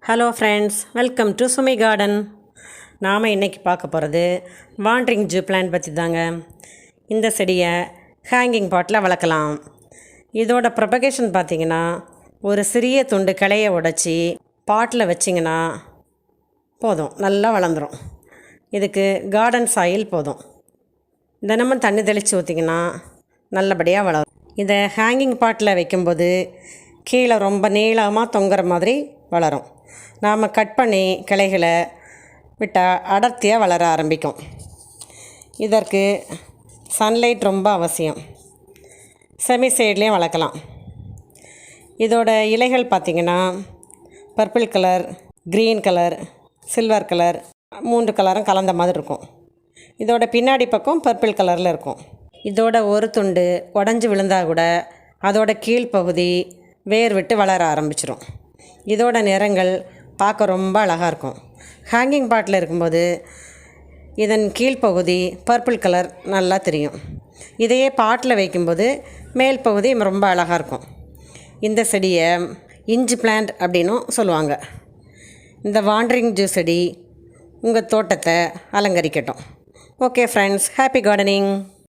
Hello friends, welcome to Sumi garden. நாம் இன்றைக்கி பார்க்க போகிறது வாண்டரிங் ஜூ பிளான்ட் பற்றி தாங்க. இந்த செடியை ஹேங்கிங் பாட்டில் வளர்க்கலாம். இதோட ப்ரொபகேஷன் பார்த்திங்கன்னா, ஒரு சிறிய துண்டு கிளையை உடச்சி பாட்டில் வச்சிங்கன்னா போதும், நல்லா வளர்ந்துடும். இதுக்கு கார்டன் சாயில் போதும். தினமும் தண்ணி தெளித்து ஊற்றிங்கன்னா நல்லபடியாக வளரும். இதை ஹேங்கிங் பாட்டில் வைக்கும்போது கீழே ரொம்ப நீளமாக தொங்குற மாதிரி வளரும். நாம் கட் பண்ணி கிளைகளை விட்டால் அடர்த்தியாக வளர ஆரம்பிக்கும். இதற்கு சன்லைட் ரொம்ப அவசியம். செமி சைட்லேயும் வளர்க்கலாம். இதோட இலைகள் பார்த்திங்கன்னா purple colour, green colour, silver colour, 3 கலரும் கலந்த மாதிரி இருக்கும். இதோட பின்னாடி பக்கம் பர்பிள் கலரில் இருக்கும். இதோட ஒரு துண்டு உடஞ்சி விழுந்தால் கூட அதோட கீழ்ப்பகுதி வேர் விட்டு வளர ஆரம்பிச்சிடும். இதோட நிறங்கள் பார்க்க ரொம்ப அழகாக இருக்கும். ஹேங்கிங் பாட்டில் இருக்கும்போது இதன் கீழ்ப்பகுதி பர்பிள் கலர் நல்லா தெரியும். இதையே பாட்டில் வைக்கும்போது மேல் பகுதி ரொம்ப அழகாக இருக்கும். இந்த செடியை இஞ்சி பிளான்ட் அப்படின்னும் சொல்லுவாங்க. இந்த வாண்டரிங் ஜூ செடி உங்கள் தோட்டத்தை அலங்கரிக்கட்டும். Okay friends, happy gardening.